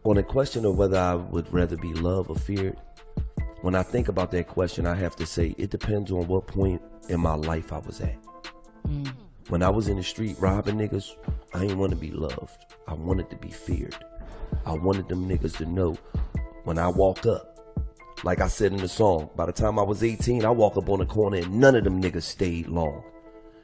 On the question of whether I would rather be loved or feared, when I think about that question, I have to say it depends on what point in my life I was at. When I was in the street robbing niggas, I ain't want to be loved. I wanted to be feared. I wanted them niggas to know when I walk up, like I said in the song, by the time I was 18, I walk up on the corner and none of them niggas stayed long.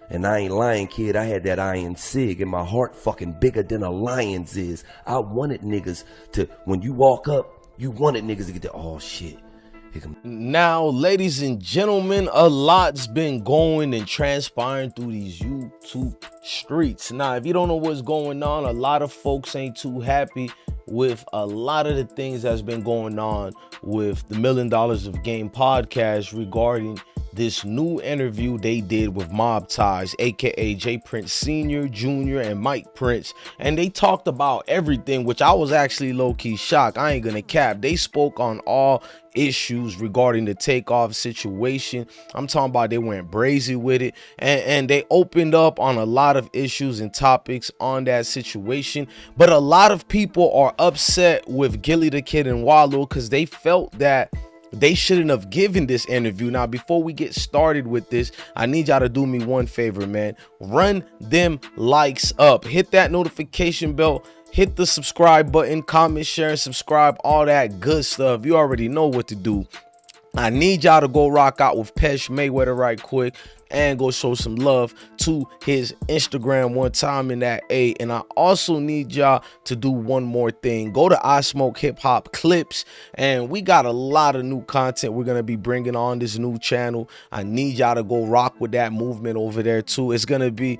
And I ain't lying, kid, I had that iron sig and my heart fucking bigger than a lion's is. I wanted niggas to, when you walk up, you wanted niggas to get the, oh shit. Now, ladies and gentlemen, a lot's been going and transpiring through these YouTube streets. Now, if you don't know what's going on, a lot of folks ain't too happy with a lot of the things that's been going on with the $1 Million of Game podcast regarding this new interview they did with Mob Ties, aka J Prince Sr., Jr., and Mike Prince. And they talked about everything, which I was actually low-key shocked. I ain't gonna cap. They spoke on all issues regarding the takeoff situation. I'm talking about they went brazy with it, and they opened up on a lot of issues and topics on that situation. But a lot of people are upset with Gillie the Kid and Wallo because they felt that they shouldn't have given this interview. Now, before we get started with this, I need y'all to do me one favor, man. Run them likes up. Hit that notification bell. Hit the subscribe button. Comment, share, and subscribe. All that good stuff. You already know what to do. I need y'all to go rock out with Pesh Mayweather right quick and go show some love to his Instagram one time in that A. And I also need y'all to do one more thing. Go to IsmokeHiphop clips, and we got a lot of new content we're gonna be bringing on this new channel. I need y'all to go rock with that movement over there too. It's gonna be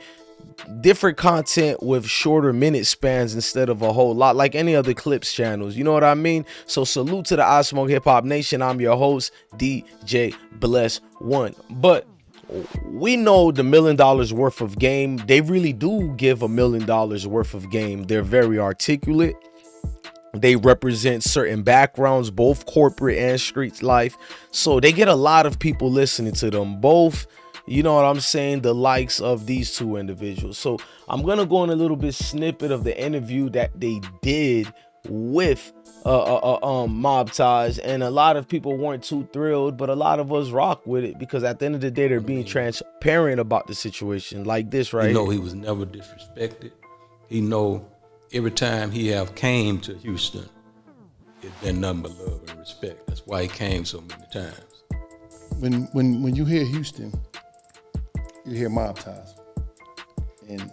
different content with shorter minute spans instead of a whole lot like any other clips channels, you know what I mean? So salute to the IsmokeHiphop Nation. I'm your host, DJ Bless One. But we know the $1 million worth of game, they really do give $1 million worth of game. They're very articulate. They represent certain backgrounds, both corporate and street life. So they get a lot of people listening to them, both, you know what I'm saying, the likes of these two individuals. So I'm gonna go in a little bit snippet of the interview that they did with Mob Ties, and a lot of people weren't too thrilled, but a lot of us rock with it because at the end of the day they're being transparent about the situation, like this right here. He was never disrespected. He know every time he have came to Houston, it's been nothing but love and respect. That's why he came so many times. When you hear Houston, you hear Mob Ties, and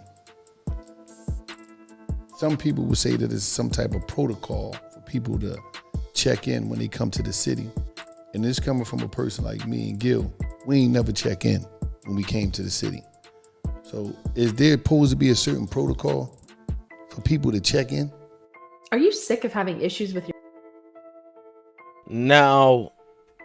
some people would say that it's some type of protocol for people to check in when they come to the city. And this coming from a person like me and Gil, we ain't never check in when we came to the city. So is there supposed to be a certain protocol for people to check in? Are you sick of having issues with your... Now,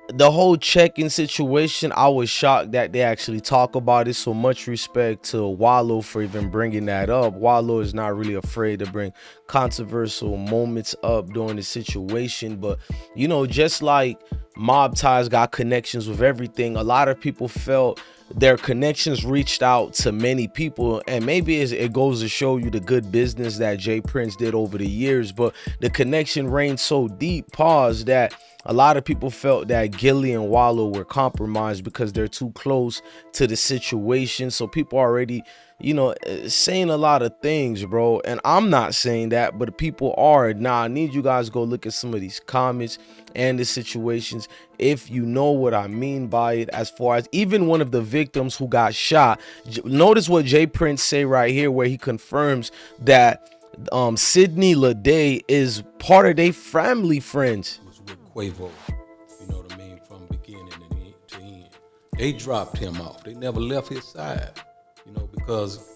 the whole check-in situation, I was shocked that they actually talk about it. So much respect to Wallo for even bringing that up. Wallo is not really afraid to bring controversial moments up during the situation. But, you know, just like Mob Ties got connections with everything, a lot of people felt their connections reached out to many people, and maybe it goes to show you the good business that J Prince did over the years. But the connection reigned so deep, that a lot of people felt that Gillie and Wallo were compromised because they're too close to the situation. So people already, you know, saying a lot of things, bro. And I'm not saying that, but people are. Now, I need you guys to go look at some of these comments and the situations if you know what I mean by it. As far as even one of the victims who got shot, notice what J Prince say right here, where he confirms that Sydney Lede is part of their family friends. Quavo, you know what I mean, from beginning to end. They dropped him off. They never left his side, you know, because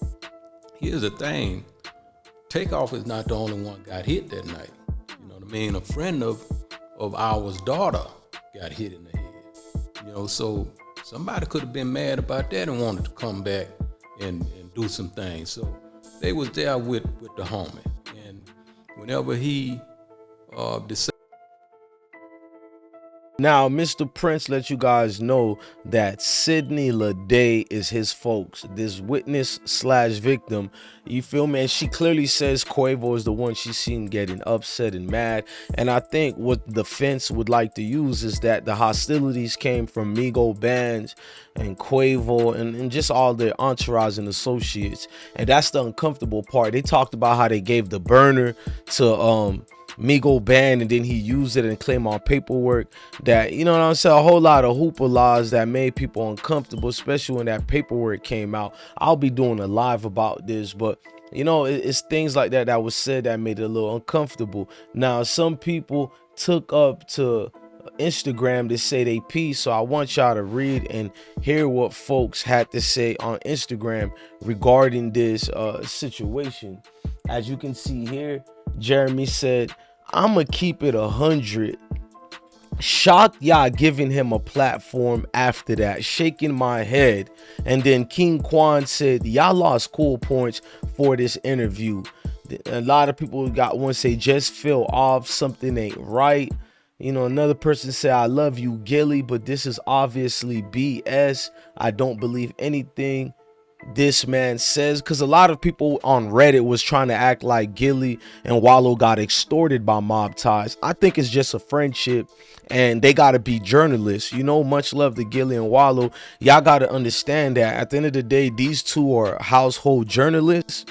here's the thing. Takeoff is not the only one got hit that night. You know what I mean? A friend of ours daughter got hit in the head. You know, so somebody could have been mad about that and wanted to come back and do some things. So they was there with the homie. And whenever he decided Now, Mr. Prince let you guys know that Sydney Lede is his folks, this witness slash victim. You feel me? And she clearly says Quavo is the one she's seen getting upset and mad. And I think what the fence would like to use is that the hostilities came from Migo bands and Quavo and just all their entourage and associates. And that's the uncomfortable part. They talked about how they gave the burner to Migo band and then he used it and claimed on paperwork that, you know what I'm saying, a whole lot of hooplas that made people uncomfortable, especially when that paperwork came out. I'll be doing a live about this, but you know, it's things like that that was said that made it a little uncomfortable. Now, some people took up to Instagram to say they piece, so I want y'all to read and hear what folks had to say on Instagram regarding this situation. As you can see here, Jeremy said, I'ma keep it 100. Shocked y'all giving him a platform after that, shaking my head. And then King Quan said, y'all lost cool points for this interview. A lot of people got one say, just feel off, something ain't right. You know, another person said, I love you, Gillie, but this is obviously BS. I don't believe anything this man says, because a lot of people on Reddit was trying to act like Gillie and Wallo got extorted by mob ties. I think it's just a friendship and they got to be journalists. You know, much love to Gillie and Wallo. Y'all got to understand that at the end of the day, these two are household journalists.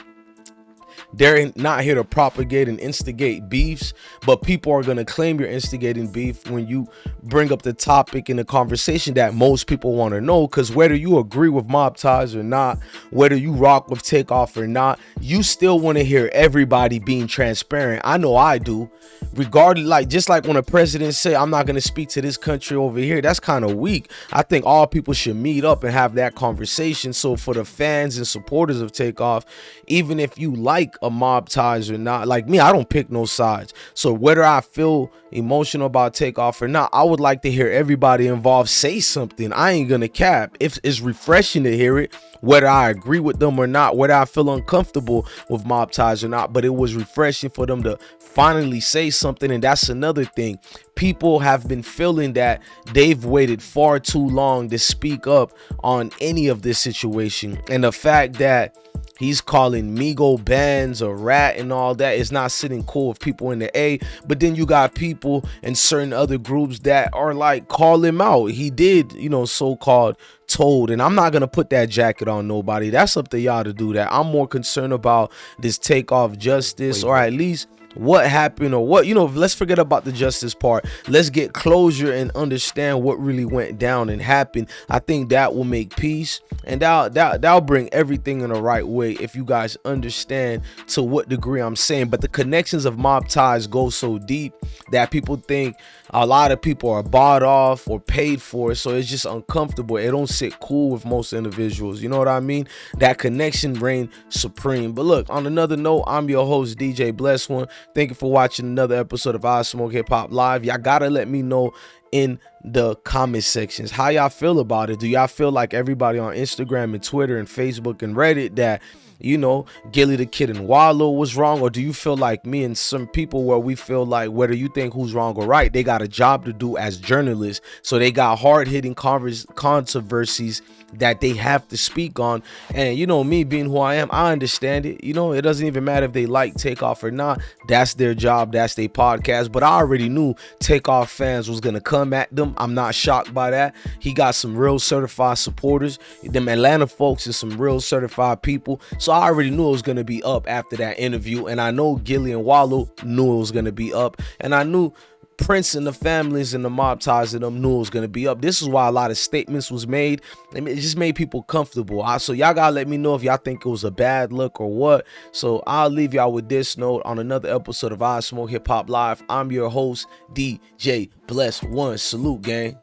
They're not here to propagate and instigate beefs, but people are going to claim you're instigating beef when you bring up the topic in the conversation that most people want to know. Because whether you agree with mob ties or not, whether you rock with Takeoff or not, you still want to hear everybody being transparent. I know I do. Regardless, like just like when a president say, I'm not going to speak to this country over here, that's kind of weak. I think all people should meet up and have that conversation. So for the fans and supporters of Takeoff, even if you like a mob ties or not, like me, I don't pick no sides. So whether I feel emotional about Takeoff or not, I would like to hear everybody involved say something. I ain't gonna cap. If it's refreshing to hear it, whether I agree with them or not, whether I feel uncomfortable with mob ties or not, but it was refreshing for them to finally say something. And that's another thing. People have been feeling that they've waited far too long to speak up on any of this situation. And the fact that he's calling Migo bands a rat and all that is not sitting cool with people in the A. But then you got people in certain other groups that are like, call him out. He did, you know, so-called told, and I'm not gonna put that jacket on nobody. That's up to y'all to do that. I'm more concerned about this Takeoff justice, or at least what happened, or what, you know, let's forget about the justice part. Let's get closure and understand what really went down and happened. I think that will make peace, and that'll bring everything in the right way if you guys understand to what degree I'm saying. But the connections of mob ties go so deep that people think a lot of people are bought off or paid for, so it's just uncomfortable. It don't sit cool with most individuals, you know what I mean? That connection reign supreme. But look, on another note, I'm your host, DJ Bless One. Thank you for watching another episode of IsmokeHiphop Live. Y'all gotta let me know in the comment sections how y'all feel about it. Do y'all feel like everybody on Instagram and Twitter and Facebook and Reddit that, you know, Gillie the Kid and Wallo was wrong? Or do you feel like me and some people where we feel like whether you think who's wrong or right, they got a job to do as journalists, so they got hard-hitting controversies that they have to speak on? And you know, me being who I am, I understand it. You know, it doesn't even matter if they like Takeoff or not. That's their job, that's their podcast. But I already knew Takeoff fans was gonna come at them. I'm not shocked by that. He got some real certified supporters, them Atlanta folks, and some real certified people. So I already knew it was gonna be up after that interview, and I know Gillie and Wallo knew it was gonna be up, and I knew Prince and the families and the mob ties of them knew it was gonna be up. This is why a lot of statements was made, and it just made people comfortable. So y'all gotta let me know if y'all think it was a bad look or what. So I'll leave y'all with this note on another episode of IsmokeHiphop Live. I'm your host, DJ Bless One. Salute, gang.